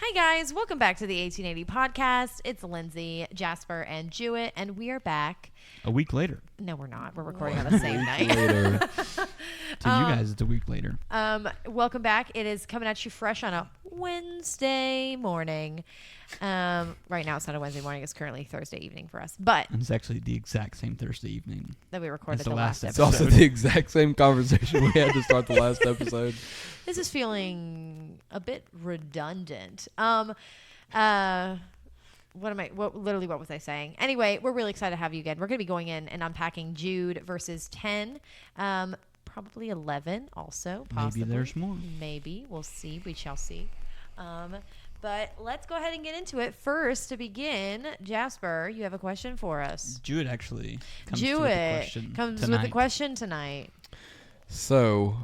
Hi guys, welcome back to the 1880 podcast. It's Lindsay, Jasper, and Jude, and we are back. A week later. No, we're not. We're recording on the same night. To you guys, it's a week later. Welcome back. It is coming at you fresh on a Wednesday morning. Right now, it's not a Wednesday morning. It's currently Thursday evening for us, but And it's actually the exact same Thursday evening. that we recorded It's the the last last It's episode. also the exact same conversation we had to start the last episode. This is feeling a bit redundant. What was I saying? Anyway, we're really excited to have you again. We're going to be going in and unpacking Jude verses 10, probably 11 also, possibly. Maybe there's more. Maybe. We'll see. We shall see. But let's go ahead and get into it. First, to begin, Jasper, you have a question for us. Jude actually comes Jude with a question comes tonight. with a question tonight. So,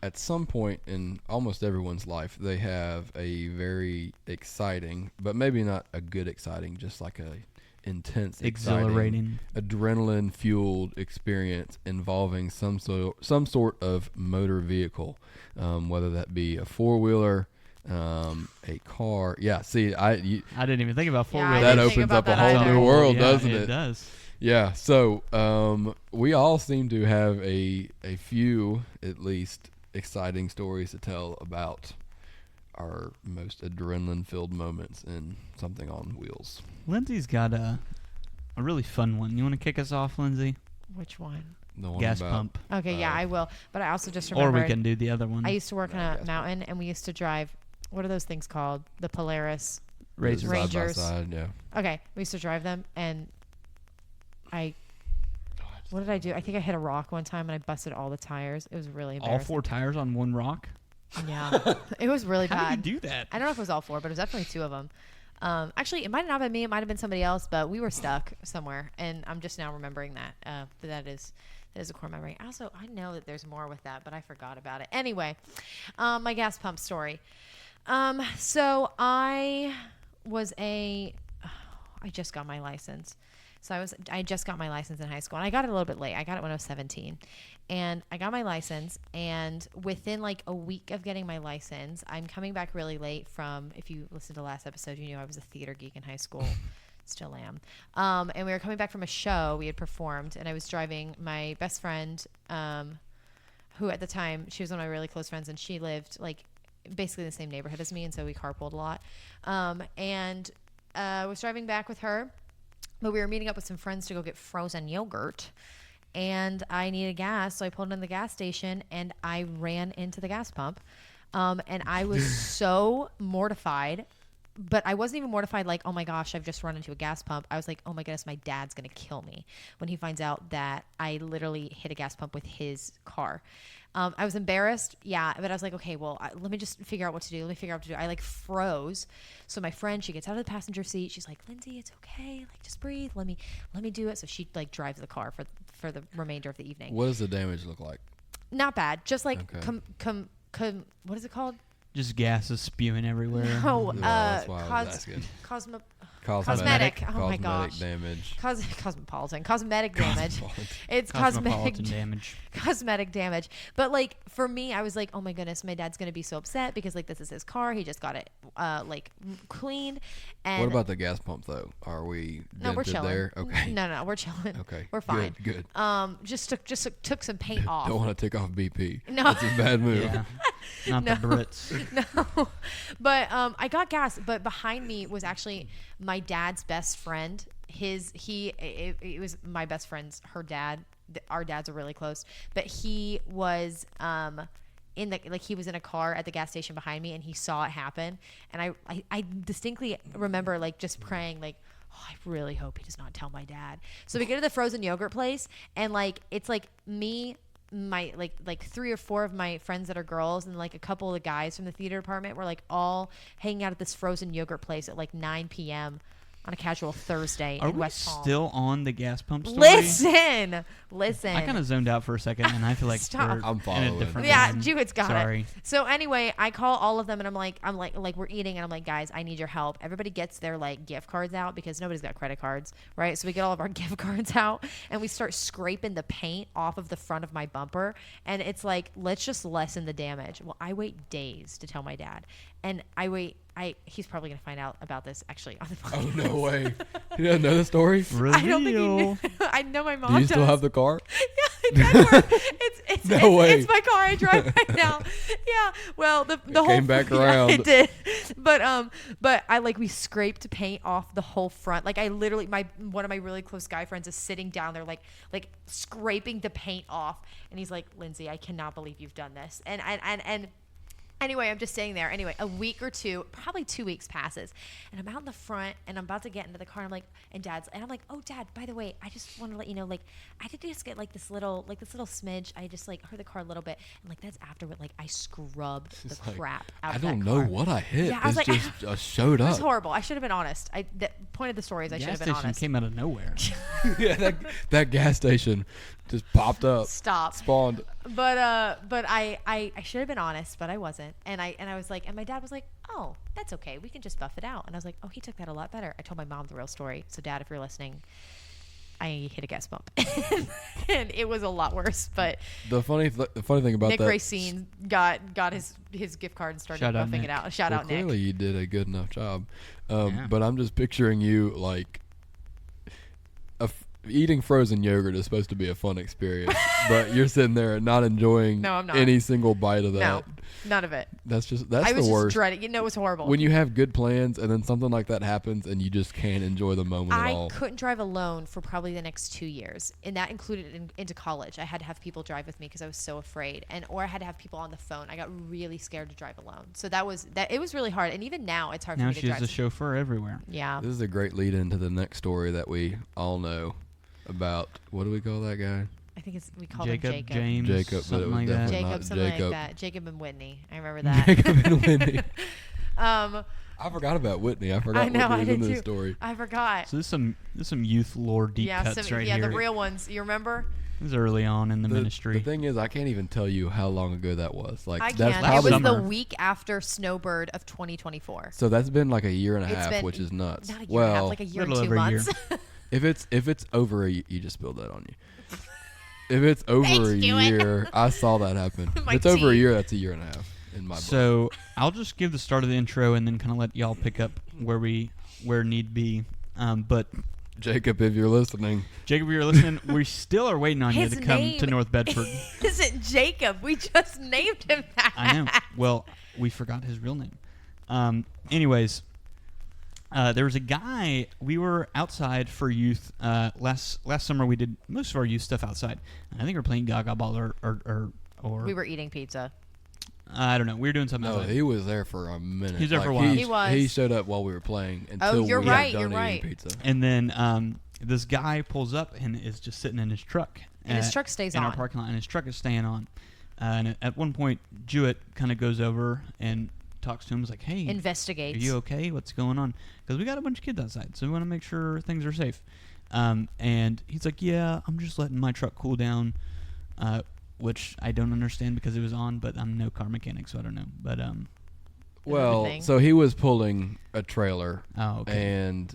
at some point in almost everyone's life, they have a very exciting, but maybe not a good exciting, just like a intense, Exhilarating. adrenaline-fueled experience involving some sort of motor vehicle, whether that be a four-wheeler, a car. Yeah, see, I didn't even think about Yeah, I four-wheeler. that didn't think opens about up a that whole either. new world, Yeah, doesn't it? It does. Yeah, so we all seem to have a few, at least, exciting stories to tell about our most adrenaline-filled moments in something on wheels. Lindsay's got a really fun one. You want to kick us off, Lindsay? Which one? The one Gas about, pump. Okay, yeah, I will. But I also just Or remembered. we can do the other one. I used to work on No, a gas mountain, and we used to drive. What are those things called? The Polaris. Razor. side by Rangers. side, yeah. Okay, we used to drive them, and what did I do? I think I hit a rock one time, and I busted all the tires. It was really All embarrassing. four tires on one rock? Yeah, it was really How bad. do you do that? I don't know if it was all four, but it was definitely two of them. Actually, it might not have been me. It might have been somebody else, but we were stuck somewhere, and I'm just now remembering that. That is a core memory. Also, I know that there's more with that, but I forgot about it. Anyway, my gas pump story. So I just got my license. So I just got my license in high school, and I got it a little bit late. I got it when I was 17, and I got my license, and within like a week of getting my license, I'm coming back really late from, if you listened to the last episode, you knew I was a theater geek in high school. Still am. And we were coming back from a show we had performed, and I was driving my best friend, who at the time, she was one of my really close friends, and she lived like basically in the same neighborhood as me, and so we carpooled a lot. And I was driving back with her, but we were meeting up with some friends to go get frozen yogurt, and I needed gas, so I pulled in the gas station, and I ran into the gas pump, and I was so mortified. But I wasn't even mortified like, oh my gosh, I've just run into a gas pump. I was like, oh my goodness, my dad's going to kill me when he finds out that I literally hit a gas pump with his car. I was embarrassed. Yeah. But I was like, okay, well, let me just figure out what to do. I like froze. So my friend, she gets out of the passenger seat. She's like, Lindsay, it's okay. Like, just breathe. Let me do it. So she like drives the car for the remainder of the evening. What does the damage look like? Not bad. Just like, Okay. what is it called? Just gas is spewing everywhere. No, that's why I was asking. Cosmetic. Oh my gosh. Damage. Cosmetic damage. It's Cosmopolitan damage. cosmetic damage. But like for me, I was like, oh my goodness, my dad's gonna be so upset because like this is his car. He just got it like cleaned. And What about the gas pump though? Are we no, we're dented chilling. there? Okay. No, we're chilling. Okay. We're fine. Good. Just took some paint off. Don't want to take off BP. No. That's a bad move. Yeah. Not the Brits. No, but I got gas. But behind me was actually my dad's best friend. It was my best friend's, her dad. Our dads are really close, but he was he was in a car at the gas station behind me, and he saw it happen. And I distinctly remember like just praying like, oh, I really hope he does not tell my dad. So we go to the frozen yogurt place, and like it's like me, my like 3 or 4 of my friends that are girls, and like a couple of the guys from the theater department were like all hanging out at this frozen yogurt place at like 9 p.m. on a casual Thursday Are in we West Palm. still on the gas pump story? Listen. I kind of zoned out for a second, and I feel like Stop. we're I'm in a following. different Yeah, line. Jude's got Sorry. it. So anyway, I call all of them, and I'm like we're eating, and I'm like, guys, I need your help. Everybody gets their like gift cards out because nobody's got credit cards, right? So we get all of our gift cards out, and we start scraping the paint off of the front of my bumper, and it's like, let's just lessen the damage. Well, I wait days to tell my dad. And he's probably going to find out about this actually on the Oh, podcast. no way. You didn't know the story? Reveal. I don't think he knew. I know my mom Do you does. still have the car? Yeah, it's No way. It's my car I drive right now. Yeah. Well, the whole came back yeah, around. it did. But I we scraped paint off the whole front. Like I literally one of my really close guy friends is sitting down there like scraping the paint off, and he's like, Lindsay, I cannot believe you've done this. And anyway, I'm just staying there. Anyway, a week or two, probably 2 weeks passes, and I'm out in the front, and I'm about to get into the car. And I'm like, and I'm like, oh, Dad, by the way, I just want to let you know, I did just get this little smidge. I just heard the car a little bit, and that's after what I scrubbed the crap out of that car. I don't know what I hit. Yeah, I was it's just showed up. It was horrible. I should have been honest. Point of the stories, I should have been Gas station honest. came out of nowhere. Yeah, that gas station just popped up. Stop. Spawned. But I should have been honest, but I wasn't. And I was like, and my dad was like, oh, that's okay. We can just buff it out. And I was like, oh, he took that a lot better. I told my mom the real story. So Dad, if you're listening, I hit a gas bump, and it was a lot worse. But The funny thing about Nick that. Racine got his gift card and started Shout out buffing Nick. it out. Shout Well, out Nick. clearly you did a good enough job. Yeah. But I'm just picturing you eating frozen yogurt is supposed to be a fun experience, but you're sitting there not enjoying No, I'm not. any single bite of that. No, none of it. That's I the was just worst. dreading. It was horrible. When you have good plans and then something like that happens and you just can't enjoy the moment at I all. couldn't drive alone for probably the next 2 years, and that included into college. I had to have people drive with me because I was so afraid, or I had to have people on the phone. I got really scared to drive alone, so it was really hard. And even now, it's hard for Now me to she's drive. a chauffeur everywhere. Yeah, This is a great lead into the next story that we all know about. What do we call that guy? I think we call Jacob, him Jacob. James, Jacob, but it something was like that. definitely Jacob, not something Jacob. like that. Jacob and Whitney. I remember that. Jacob and Whitney. Um, I forgot about Whitney. I forgot I know, Whitney I was did in this too. story. I forgot. So there's some youth lore deep cuts right yeah, here. the real ones. You remember? This is early on in the ministry. The thing is, I can't even tell you how long ago that was. I That's can. It last was summer. the week after Snowbird of 2024. So that's been like a year and a It's half, been which is nuts. Not a year and a half, Well, like a year and little 2 over a year. months. if it's over you just spilled that on you. If it's over Thanks, a Stuart. year, I saw that happen. If My it's over a tea. year, that's a year and a half in my book. So I'll just give the start of the intro and then kind of let y'all pick up where need be. But Jacob, if you're listening, Jacob, if you're listening, we still are waiting on you His to come name to North Bedford. isn't Jacob. We just named him that. I know. Well, we forgot his real name. Anyways, there was a guy. We were outside for youth last summer. We did most of our youth stuff outside. And I think we were playing Gaga Ball or We were eating pizza. I don't know. We were doing something no, outside. he was there for a minute. He was there for a while. He was. He showed up while we were playing until you're we right, got done you're eating right. pizza. And then this guy pulls up and is just sitting in his truck. And his truck stays in on. our parking lot, and his truck is staying on. And at one point, Jude kind of goes over and talks to him. He's like, "Hey, Investigates. are you okay? What's going on?" Because we got a bunch of kids outside, so we want to make sure things are safe. And he's like, "Yeah, I'm just letting my truck cool down," which I don't understand because it was on, but I'm no car mechanic, so I don't know. But Well, thing. so he was pulling a trailer, oh, okay. and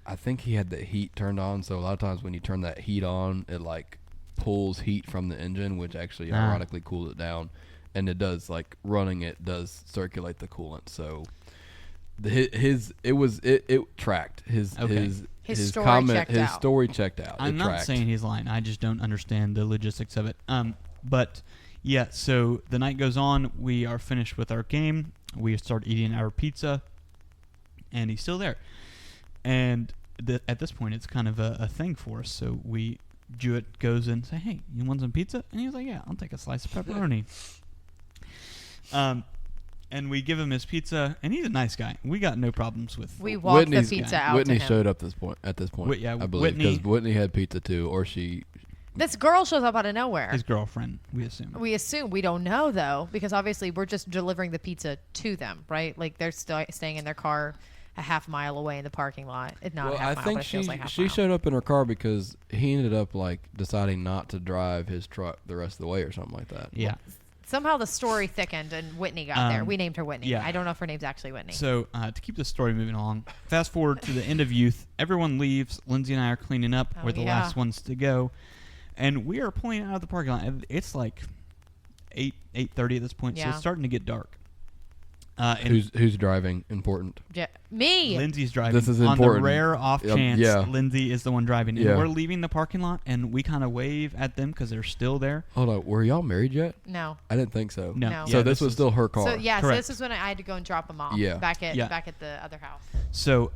I think he had the heat turned on. So a lot of times when you turn that heat on, it pulls heat from the engine, which actually ironically cools it down, and it does running it does circulate the coolant. So it tracked his Okay. His story comment checked his out. story checked out. I'm It not tracked. saying he's lying. I just don't understand the logistics of it. But yeah, so the night goes on. We are finished with our game. We start eating our pizza, and he's still there. And at this point, it's kind of a thing for us. So Jewett goes and say, "Hey, you want some pizza?" And he was like, "Yeah, I'll take a slice of pepperoni." And we give him his pizza, and he's a nice guy. We got no problems with. We walked Whitney's- the pizza out Whitney to him. showed up at this point. Yeah, I believe Whitney- because Whitney had pizza too, or she. This girl shows up out of nowhere. his girlfriend, we assume. We assume. We don't know, though, because obviously we're just delivering the pizza to them, right? Like they're staying in their car a half mile away in the parking lot. It's not Well, a half I mile, think but it feels like half she mile. showed up in her car because he ended up deciding not to drive his truck the rest of the way or something like that. Yeah. Somehow the story thickened and Whitney got there. Um, We named her Whitney. yeah. I don't know if her name's actually Whitney. So to keep the story moving along, fast forward to the end of youth. Everyone leaves. Lindsay and I are cleaning up. Oh, We're the yeah. last ones to go, and we are pulling out of the parking lot. And it's like 8:30 at this point, so Yeah. it's starting to get dark. And Who's driving? Important. Me. Lindsay's driving. This is on important. the rare off chance Yeah. Lindsay is the one driving. And Yeah. we're leaving the parking lot, and we kind of wave at them because they're still there. Hold on. Were y'all married yet? No. I didn't think so. No. No. So Yeah, this was is- still her car. So yeah, so Correct. this is when I had to go and drop them off. Yeah. Back at Yeah. the other house. So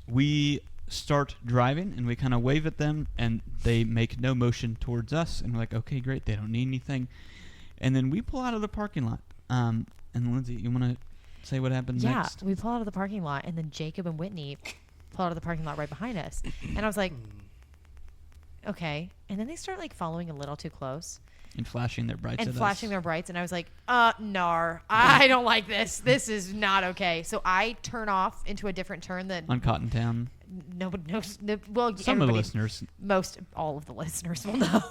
we start driving, and we kind of wave at them, and they make no motion towards us. And we're like, okay, great. They don't need anything. And then we pull out of the parking lot. And Lindsay, you want to say what happened next? Yeah, we pull out of the parking lot, and then Jacob and Whitney pull out of the parking lot right behind us. And I was like, okay. And then they start like following a little too close And flashing their brights and at flashing us. their brights. And I was like, nar, I don't like this. This is not okay. So I turn off into a different turn that On Cottontown. nobody knows. Well, Some of the everybody- listeners. all of the listeners will know.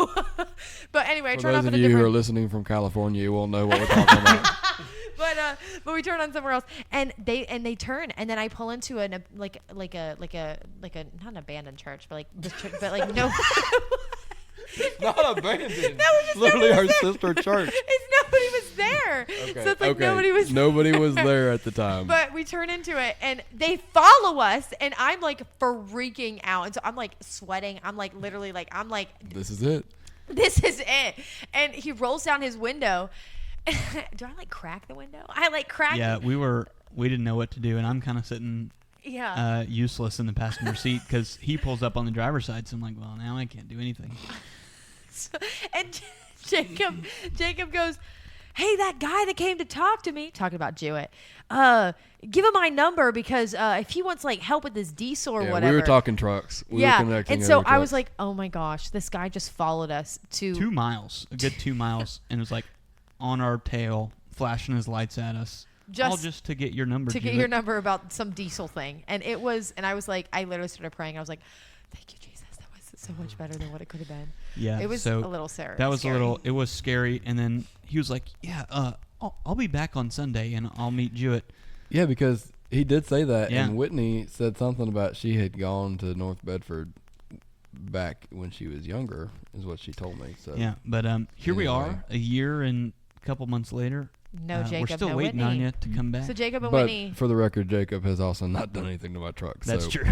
But anyway, I For turn those off of in a you who are different. listening from California, you won't know what we're talking about. But we turn on somewhere else, and they turn, and then I pull into a like a not an abandoned church, but like this church, but like no. Not abandoned. just Literally nobody our was there. sister church. It's nobody was there. So it's like nobody was. there at the time. But we turn into it, and they follow us, and I'm like freaking out, and so I'm like sweating. I'm like literally like This is it. this is it. And he rolls down his window. Do I like crack the window? I like crack. Yeah, we didn't know what to do, and I'm kind of sitting useless in the passenger seat because he pulls up on the driver's side. So I'm like, well, now I can't do anything. And Jacob goes, hey, that guy that came to talk to me, talking about Jewett, give him my number because if he wants like help with his diesel or Yeah, whatever. we were talking trucks. We were connecting and so over I was trucks. like, oh my gosh, this guy just followed us to 2 miles, a good 2 miles, and it was like on our tail, flashing his lights at us. All just to get your number. to get Judith. your number about some diesel thing. And I was like, I literally started praying. I was like, thank you, Jesus. That was so much better than what it could have been. Yeah, It was so a little scary. That was it was scary. And then he was like, yeah, I'll be back on Sunday, and I'll meet Jewett. Yeah, because he did say that, Yeah. and Whitney said something about she had gone to North Bedford back when she was younger, is what she told me. So Yeah, but here we Anyway. are, a year and a couple months later. No Jacob, we're still no waiting Whitney. on you to come back. So Jacob and But Whitney. for the record, Jacob has also not done anything to my truck. That's so, true.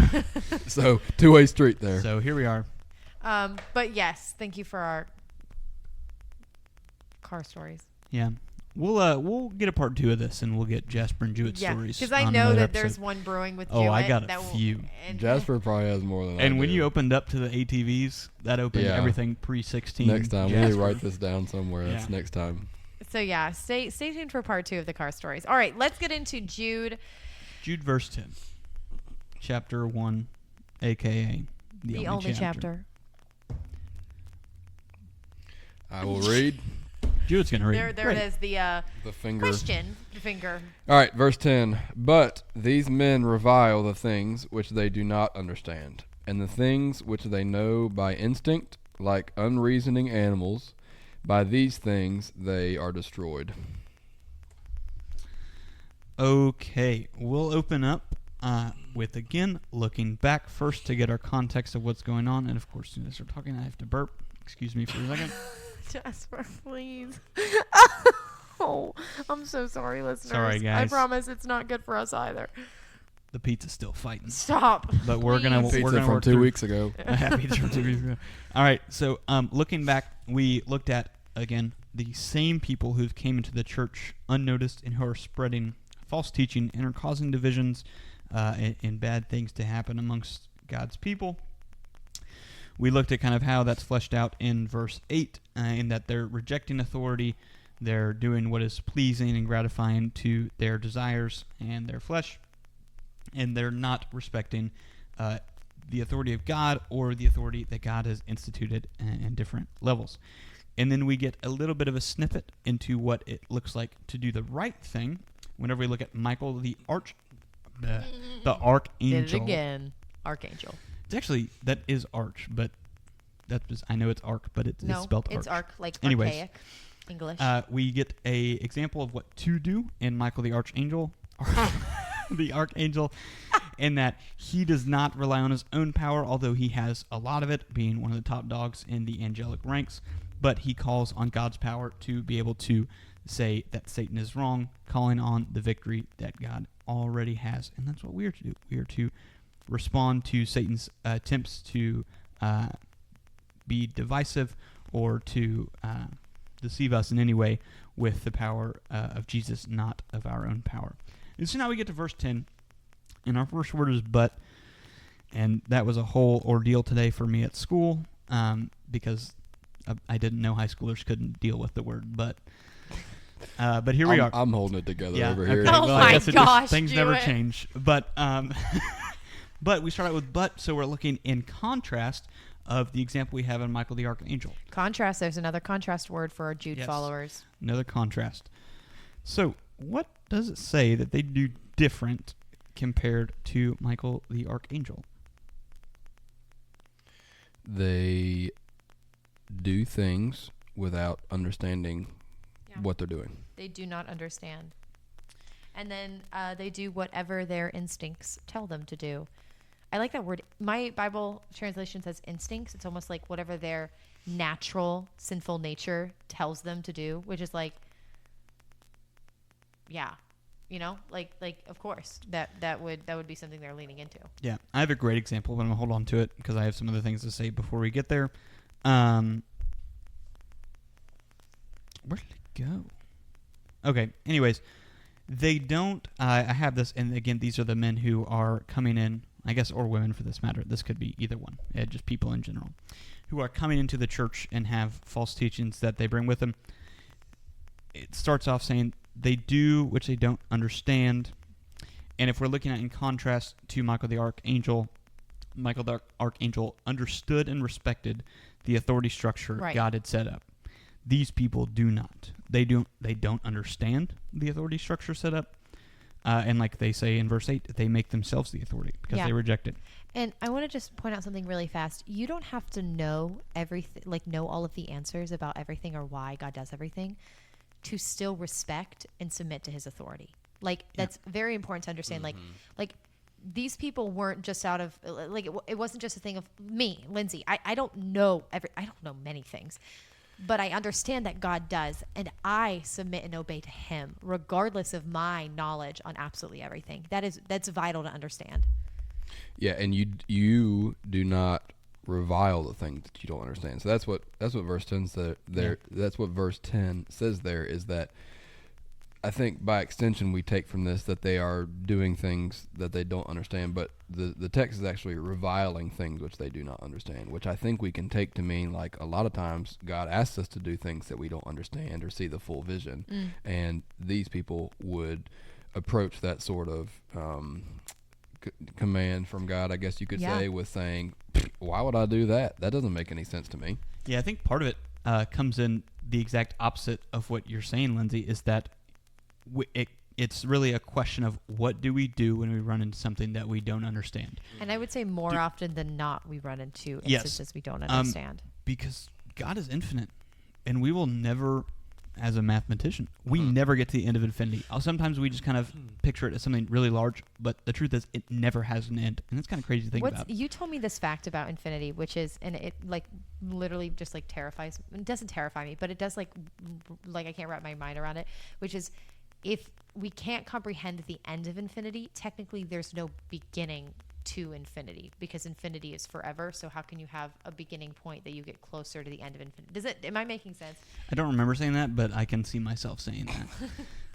So two-way street there. So here we are. But yes, thank you for our car stories. Yeah. We'll get a part 2 of this, and we'll get Jasper and Jewett's stories. because I on know another that there's episode. one brewing with Oh, I Jewett got a that will- few. and- Jasper probably has more than I And when do. you opened up to the ATVs, that opened Yeah. everything pre-16. Next time, we Jasper. write this down somewhere. That's Yeah. next time. So yeah, stay tuned for part 2 of the car stories. All right, let's get into Jude. Jude verse 10. Chapter 1, a.k.a. The only chapter. I will read Jude's going to read. There it is. The the finger. question. The finger. All right, verse 10. But these men revile the things which they do not understand, and the things which they know by instinct, like unreasoning animals. By these things they are destroyed. Okay, we'll open up with, again, looking back first to get our context of what's going on. And, of course, as soon as I start talking, I have to burp. Excuse me for a second. Jasper, please. Oh, I'm so sorry, listeners. Sorry, guys. I promise it's not good for us either. The pizza's still fighting. Stop. But we're gonna please. Pizza we're gonna from work 2 through- weeks ago. Pizza from 2 weeks ago. All right, so looking back, we looked at, again, the same people who came into the church unnoticed and who are spreading false teaching and are causing divisions and bad things to happen amongst God's people. We looked at kind of how that's fleshed out in verse 8, in that they're rejecting authority, they're doing what is pleasing and gratifying to their desires and their flesh, and they're not respecting the authority of God or the authority that God has instituted in different levels. And then we get a little bit of a snippet into what it looks like to do the right thing whenever we look at Michael the archangel. Did it again. Archangel. It's actually, that is arch, but that's just, I know it's arc, but it's spelled arch. It's arc, like Anyways, archaic English. we get a example of what to do in Michael the archangel, the archangel, in that he does not rely on his own power, although he has a lot of it, being one of the top dogs in the angelic ranks, but he calls on God's power to be able to say that Satan is wrong, calling on the victory that God already has. And that's what we are to do. We are to respond to Satan's attempts to be divisive or to deceive us in any way with the power of Jesus, not of our own power. And so now we get to verse 10, and our first word is but, and that was a whole ordeal today for me at school because I didn't know high schoolers couldn't deal with the word but here we are. I'm holding it together over here. Okay. Oh well, my I guess gosh, things never Jude. change. But but we start out with but, so we're looking in contrast of the example we have in Michael the Archangel. Contrast. There's another contrast word for our Jude Yes. followers. Another contrast. So what does it say that they do different compared to Michael the Archangel? They do things without understanding Yeah. what they're doing. They do not understand. And then they do whatever their instincts tell them to do. I like that word. My Bible translation says instincts. It's almost like whatever their natural sinful nature tells them to do, which is like, yeah, you know, like of course that would be something they're leaning into. Yeah, I have a great example, but I'm going to hold on to it because I have some other things to say before we get there. Where did it go? Okay, anyways, they don't, I have this, and again, these are the men who are coming in, I guess, or women for this matter. This could be either one, just people in general, who are coming into the church and have false teachings that they bring with them. It starts off saying they do which they don't understand. And if we're looking at in contrast to Michael the Archangel understood and respected the authority structure Right. God had set up. These people do not. They don't understand the authority structure set up. And like they say in verse 8, they make themselves the authority because Yeah. they reject it. And I want to just point out something really fast. You don't have to know everything, like know all of the answers about everything or why God does everything to still respect and submit to his authority. Like that's very important to understand. Like these people weren't just out of like it wasn't just a thing of me, Lindsay. I don't know I don't know many things. But I understand that God does, and I submit and obey to him regardless of my knowledge on absolutely everything. That's vital to understand. Yeah, and you do not revile the things that you don't understand. So that's what verse 10 says there. That's what verse 10 says there, is that I think by extension we take from this that they are doing things that they don't understand, but the text is actually reviling things which they do not understand, which I think we can take to mean like a lot of times God asks us to do things that we don't understand or see the full vision. And these people would approach that sort of command from God, I guess you could say, with saying, why would I do that? That doesn't make any sense to me. Yeah, I think part of it comes in the exact opposite of what you're saying, Lindsay, is that it's really a question of what do we do when we run into something that we don't understand. And I would say more often than not, we run into Yes. instances we don't understand. Because God is infinite, and we will never, as a mathematician, we never get to the end of infinity. Sometimes we just kind of picture it as something really large, but the truth is it never has an end, and it's kind of crazy to think about. You told me this fact about infinity, which is, and it like literally just like terrifies. It doesn't terrify me, but it does like I can't wrap my mind around it. Which is, if we can't comprehend the end of infinity, technically there's no beginning to infinity, because infinity is forever. So how can you have a beginning point that you get closer to the end of infinity? Am I making sense? I don't remember saying that, but I can see myself saying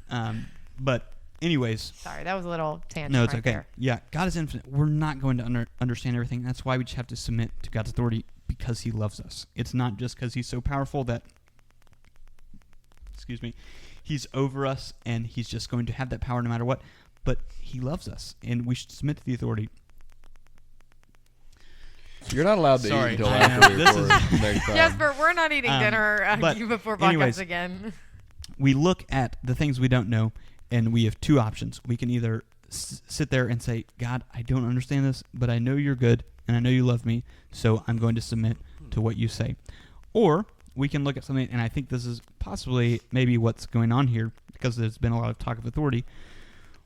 that. But anyways. Sorry, that was a little tangent. No, it's right okay. there. Yeah, God is infinite. We're not going to understand everything. That's why we just have to submit to God's authority, because he loves us. It's not just because he's so powerful that, he's over us and he's just going to have that power no matter what. But he loves us, and we should submit to the authority. You're not allowed to Sorry, eat until I after know. we This record next time. Jesper, we're not eating dinner but before podcast anyways, again. We look at the things we don't know, and we have two options. We can either sit there and say, God, I don't understand this, but I know you're good, and I know you love me, so I'm going to submit to what you say. Or we can look at something, and I think this is possibly maybe what's going on here, because there's been a lot of talk of authority.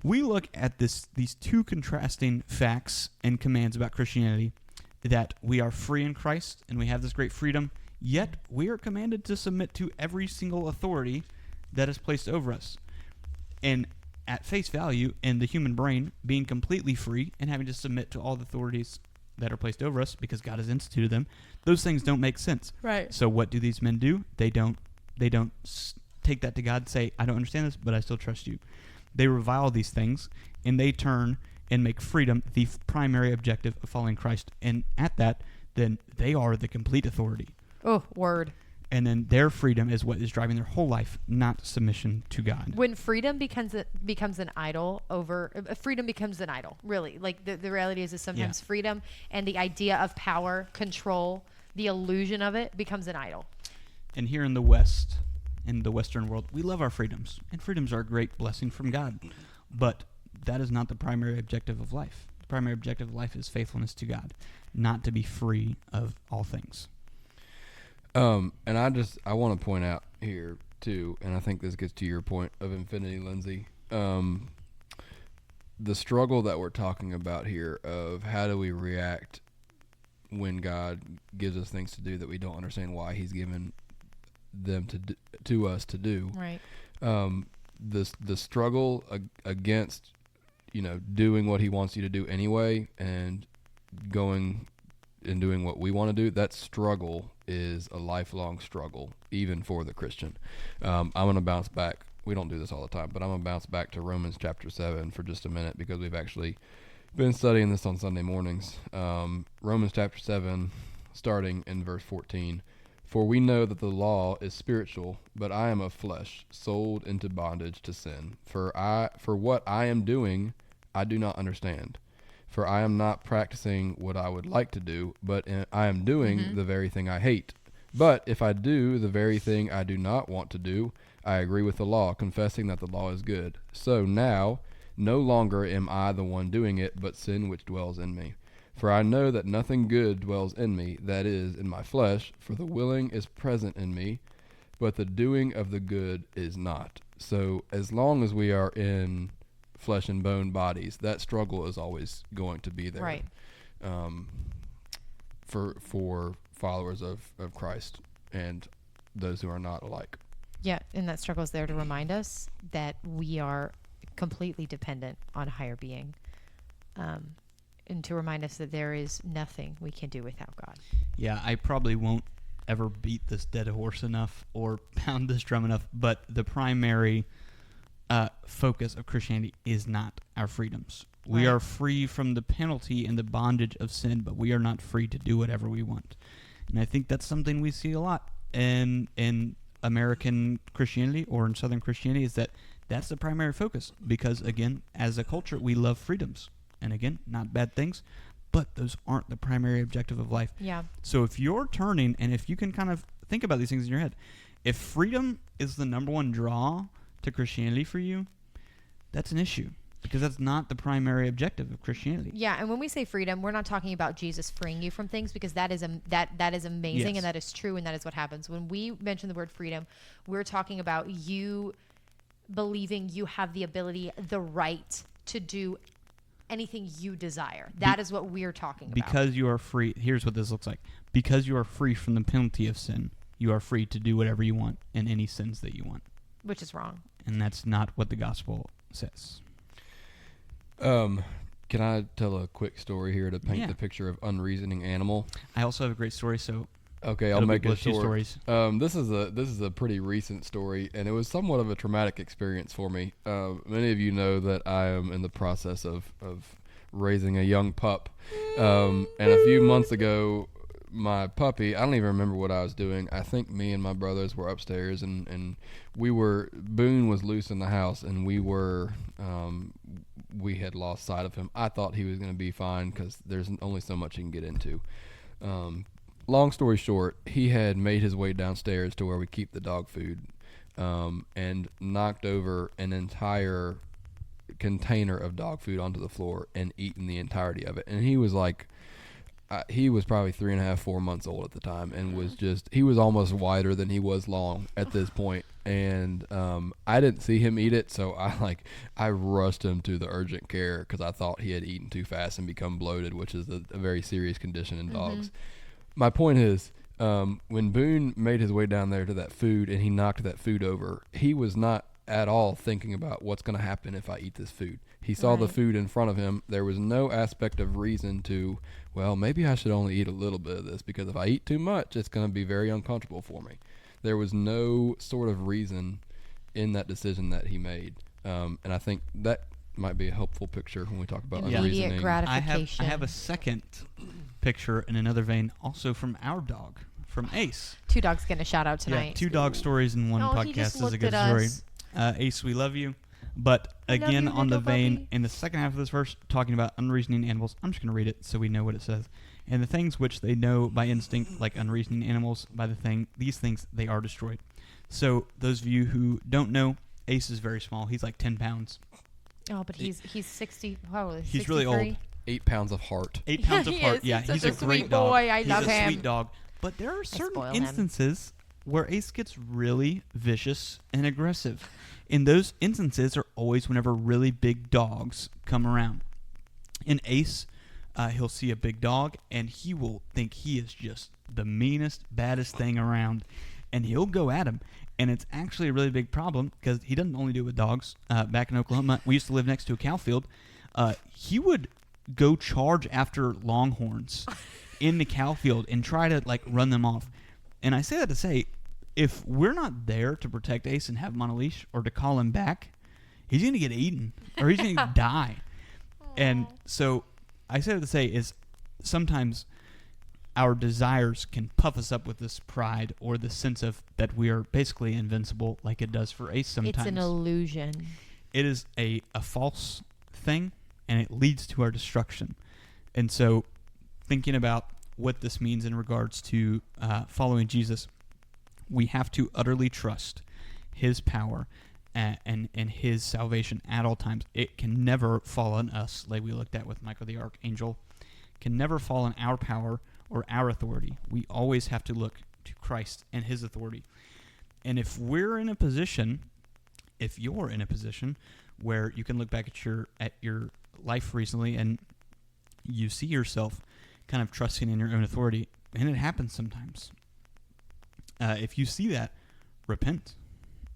We look at these two contrasting facts and commands about Christianity, that we are free in Christ, and we have this great freedom, yet we are commanded to submit to every single authority that is placed over us. And at face value, in the human brain, being completely free and having to submit to all the authorities that are placed over us because God has instituted them, those things don't make sense. Right. So what do these men do? They don't take that to God and say, I don't understand this, but I still trust you. They revile these things, and they turn and make freedom the primary objective of following Christ. And at that, then they are the complete authority. Oh, word. And then their freedom is what is driving their whole life, not submission to God. When freedom becomes an idol freedom becomes an idol, really. Like the reality is sometimes freedom and the idea of power, control, the illusion of it becomes an idol. And here in the West, in the Western world, we love our freedoms. And freedoms are a great blessing from God. But that is not the primary objective of life. The primary objective of life is faithfulness to God, not to be free of all things. And I want to point out here too, and I think this gets to your point of infinity, Lindsay. The struggle that we're talking about here of how do we react when God gives us things to do that we don't understand why He's given them to us to do. Right. The struggle against, doing what He wants you to do anyway, and going and doing what we want to do, that struggle is a lifelong struggle, even for the Christian. I'm going to bounce back. We don't do this all the time, but I'm going to bounce back to Romans chapter 7 for just a minute because we've actually been studying this on Sunday mornings. Romans chapter 7, starting in verse 14. For we know that the law is spiritual, but I am of flesh, sold into bondage to sin. For what I am doing, I do not understand. For I am not practicing what I would like to do, but I am doing the very thing I hate. But if I do the very thing I do not want to do, I agree with the law, confessing that the law is good. So now, no longer am I the one doing it, but sin which dwells in me. For I know that nothing good dwells in me, that is, in my flesh, for the willing is present in me, but the doing of the good is not. So as long as we are in flesh and bone bodies, that struggle is always going to be there. Right. For followers of Christ and those who are not alike. Yeah, and that struggle is there to remind us that we are completely dependent on a higher being, and to remind us that there is nothing we can do without God. Yeah, I probably won't ever beat this dead horse enough or pound this drum enough, but the primary focus of Christianity is not our freedoms. We are free from the penalty and the bondage of sin, but we are not free to do whatever we want. And I think that's something we see a lot in American Christianity or in Southern Christianity, is that that's the primary focus. Because, again, as a culture, we love freedoms. And again, not bad things, but those aren't the primary objective of life. Yeah. So if you're turning, and if you can kind of think about these things in your head, if freedom is the number one draw to Christianity for you, that's an issue. Because that's not the primary objective of Christianity. Yeah, and when we say freedom, we're not talking about Jesus freeing you from things, because that is that is amazing, Yes. and that is true, and that is what happens. When we mention the word freedom, we're talking about you believing you have the ability, the right to do anything you desire. That is what we're talking about. Because you are free, here's what this looks like. Because you are free from the penalty of sin, you are free to do whatever you want in any sins that you want. Which is wrong. And that's not what the gospel says. Can I tell a quick story here to paint the picture of unreasoning animal? I also have a great story, so okay, I'll it'll make be it both two short. stories. This is a pretty recent story, and it was somewhat of a traumatic experience for me. Many of you know that I am in the process of raising a young pup, and a few months ago, my puppy, I don't even remember what I was doing. I think me and my brothers were upstairs, and Boone was loose in the house, and we had lost sight of him. I thought he was going to be fine because there's only so much you can get into. Long story short, he had made his way downstairs to where we keep the dog food, and knocked over an entire container of dog food onto the floor and eaten the entirety of it. And he was like, he was probably 3.5, 4 months old at the time, and he was almost wider than he was long at this point. And I didn't see him eat it, so I rushed him to the urgent care because I thought he had eaten too fast and become bloated, which is a very serious condition in dogs. My point is, When Boone made his way down there to that food and he knocked that food over, he was not at all thinking about what's going to happen if I eat this food. He saw the Right. food in front of him. There was no aspect of reason to, well, maybe I should only eat a little bit of this because if I eat too much, it's going to be very uncomfortable for me. There was no sort of reason in that decision that he made. And I think that might be a helpful picture when we talk about Immediate unreasoning. gratification. I have a second picture in another vein, also from our dog, from Ace. Two dogs getting a shout out Yeah, tonight. 2 dog stories in one Oh, he just podcast is a looked good at story. us. Ace, we love you. But I love again, you, on the little vein, puppy. in the second half of this verse, talking about unreasoning animals, I'm just going to read it so we know what it says. And the things which they know by instinct, like unreasoning animals, these things they are destroyed. So those of you who don't know, Ace is very small. He's like 10 pounds. Oh, but he's 60. Wow, He's really old. 8 pounds of heart. 8 pounds of He heart. is. Yeah, He's he's such a a great sweet dog. boy. I he's love a him. sweet dog. But there are certain spoil him. instances where Ace gets really vicious and aggressive. And those instances are always whenever really big dogs come around. In Ace, he'll see a big dog, and he will think he is just the meanest, baddest thing around. And he'll go at him. And it's actually a really big problem because he doesn't only do it with dogs. Back in Oklahoma, we used to live next to a cow field. He would go charge after longhorns in the cow field and try to like run them off. And I say that to say, if we're not there to protect Ace and have him on a leash or to call him back, he's going to get eaten or he's going to die. And so I say that to say is sometimes our desires can puff us up with this pride or the sense of that we are basically invincible like it does for Ace sometimes. It's an illusion. It is a false thing, and it leads to our destruction. And so thinking about what this means in regards to following Jesus, we have to utterly trust his power and his salvation at all times. It can never fall on us, like we looked at with Michael the Archangel. It can never fall on our power or our authority. We always have to look to Christ and his authority. And if you're in a position where you can look back at your life recently and you see yourself kind of trusting in your own authority, and it happens sometimes. If you see that, repent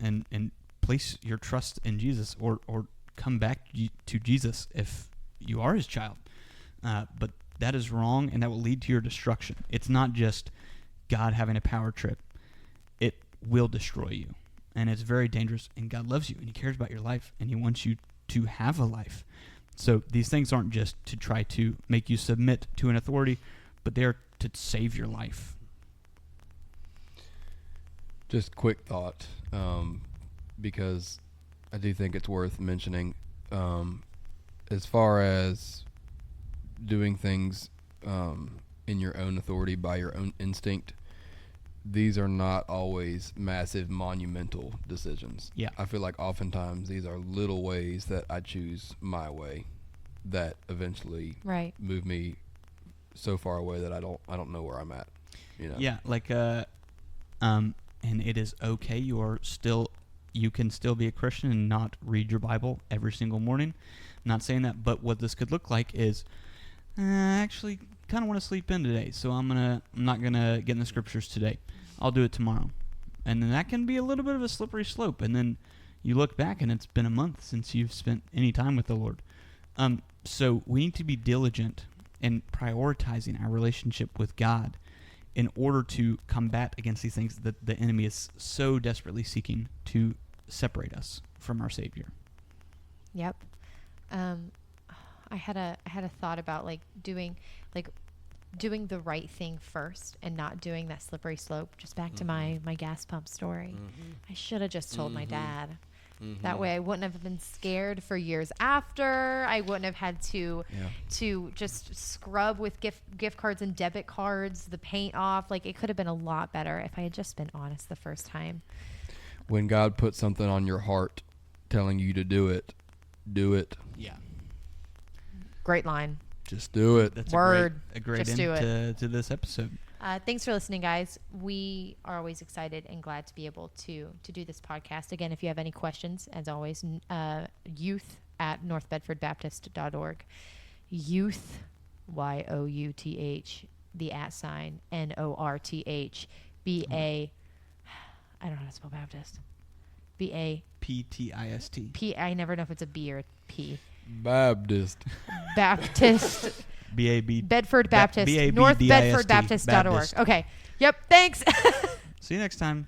and place your trust in Jesus or come back to Jesus if you are his child. But that is wrong, and that will lead to your destruction. It's not just God having a power trip. It will destroy you, and it's very dangerous, and God loves you, and he cares about your life, and he wants you to have a life. So these things aren't just to try to make you submit to an authority, but they are to save your life. Just quick thought, because I do think it's worth mentioning. As far as doing things in your own authority by your own instinct, these are not always massive, monumental decisions. Yeah. I feel like oftentimes these are little ways that I choose my way that eventually Right. move me so far away that I don't know where I'm at. You know. Yeah, like and it is okay. You can still be a Christian and not read your Bible every single morning. I'm not saying that, but what this could look like is I actually kind of want to sleep in today, so I'm not gonna get in the scriptures today. I'll do it tomorrow, and then that can be a little bit of a slippery slope. And then you look back, and it's been a month since you've spent any time with the Lord. So we need to be diligent in prioritizing our relationship with God in order to combat against these things that the enemy is so desperately seeking to separate us from our Savior. Yep. I had a thought about doing the right thing first and not doing that slippery slope. Just back to my gas pump story. I should have just told my dad. That way I wouldn't have been scared for years after. I wouldn't have had to just scrub with gift cards and debit cards, the paint off. Like, it could have been a lot better if I had just been honest the first time. When God puts something on your heart telling you to do it, do it. Yeah. Great line. Just do it. That's Word. a great Just do end to this episode. Thanks for listening, guys. We are always excited and glad to be able to do this podcast. Again, if you have any questions, as always, youth@northbedfordbaptist.org. Youth, YOUTH, the @ NORTH BA. I don't know how to spell Baptist. PTIST. P. I never know if it's a B or a P. Baptist. Baptist. BAB. Bedford Baptist. BABDIST. North Bedford Baptist.org. Baptist. Okay. Yep. Thanks. See you next time.